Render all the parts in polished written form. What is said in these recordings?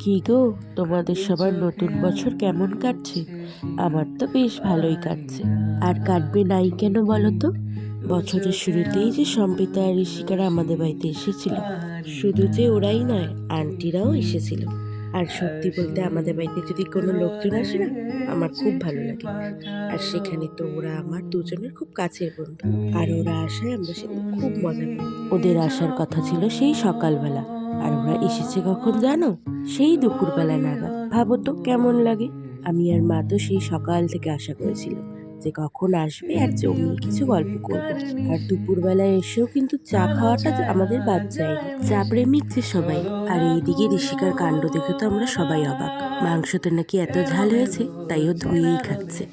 কি গো, তোমাদের সবার নতুন বছর কেমন কাটছে? আমার তো বেশ ভালোই কাটছে। আর কাটবে নাই কেন বলো তো? বছরের শুরুতেই যে সম্পিতা আর ঋষিকারা আমাদের বাড়িতে এসেছিল। শুধু যে ওরাই নয়, আন্টিরাও এসেছিল। আর সত্যি বলতে আমাদের বাড়িতে যদি কোনো লোকজন আসে না, আমার খুব ভালো লাগে। আর সেখানে তো ওরা আমার দুজনের খুব কাছের বন্ধু। আর ওরা আসায় আমরা সেদিন খুব মজা করি। ওদের আসার কথা ছিল সেই সকালবেলা, আর ওরা এসেছে কখন জানো? সেই দুপুরবেলা নাগাদ। ভাবো তো কেমন লাগে। আমি আর মা তো সেই সকাল থেকে আশা করেছিলাম যে কখন আসবে আর জমিয়ে কিছু গল্প করব। আর দুপুরবেলায় এসেও কিন্তু চা খাওয়াটা আমাদের বাদ যায়নি। চা প্রেমিক যে সবাই। আর এইদিকে ঋষিকার কাণ্ড দেখে তো আমরা সবাই অবাক। মাংসতে নাকি এত ঝাল হয়েছে, তাই ও ধুয়েই খাচ্ছে।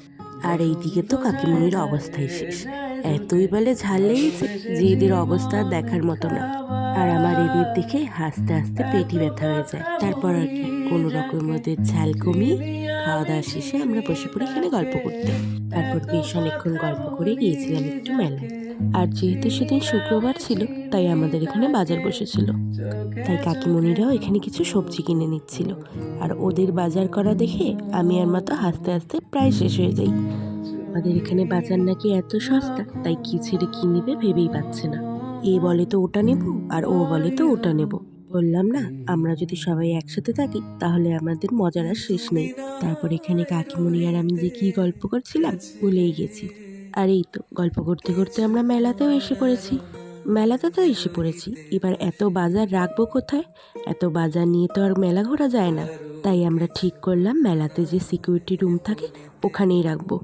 আর এইদিকে তো কাকিমুনির অবস্থাই শেষ। এতই বলে ঝাল লেগেছে যে এদের অবস্থা আর দেখার মতো না। আর আমার এদের দেখে হাসতে হাসতে পেটই ব্যথা হয়ে যায়। তারপর আর কি, কোনো রকম ওদের ঝাল কমিয়ে খাওয়া দাওয়া শেষে আমরা বসে পড়ি এখানে গল্প করতে। তারপর বেশ অনেকক্ষণ গল্প করে গিয়েছিলাম একটু মেলায়। আর যেহেতু সেদিন শুক্রবার ছিল, তাই আমাদের এখানে বাজার বসেছিল। তাই কাকিমণিরাও এখানে কিছু সবজি কিনে নিচ্ছিল। আর ওদের বাজার করা দেখে আমি আর মা তো হাসতে হাসতে প্রায় শেষ হয়ে যাই। আমাদের এখানে বাজার নাকি এত সস্তা, তাই কি ছেড়ে কি নিবে ভেবেই পাচ্ছে না। এ বলে তো ওটা নেব, আর ও বলে তো ওটা নেব। বললাম না, আমরা যদি সবাই একসাথে থাকি তাহলে আমাদের মজার আর শেষ নেই। তারপর এখানে কাকিমণি আর আমি যে কি গল্প করছিলাম ভুলেই গেছি। আর এই তো গল্প করতে করতে আমরা মেলাতেও এসে পড়েছি। মেলাতে তো এসে পড়েছি, এবার এত বাজার রাখবো কোথায়? এত বাজার নিয়ে তো আর মেলা ঘোরা যায় না। তাই আমরা ঠিক করলাম মেলাতে যে সিকিউরিটি রুম থাকে ওখানেই রাখবো।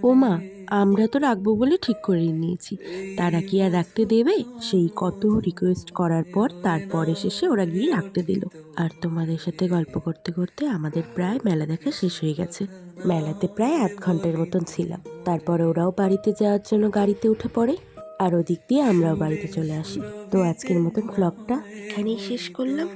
ও মা, আমরা তো রাখবো বলে ঠিক করে নিয়েছি, তারা কি আর রাখতে দেবে? সেই কত রিকোয়েস্ট করার পর তারপরে শেষে ওরা গিয়ে রাখতে দিল। আর তোমাদের সাথে গল্প করতে করতে আমাদের প্রায় মেলা দেখা শেষ হয়ে গেছে। মেলাতে প্রায় 1 ঘন্টার মতন ছিলাম। তারপরে ওরাও বাড়িতে যাওয়ার জন্য গাড়িতে উঠে পড়ে। আর ওদিক দিয়ে আমরাও বাড়িতে চলে আসি। তো আজকের মতন ব্লগটা এখানেই শেষ করলাম।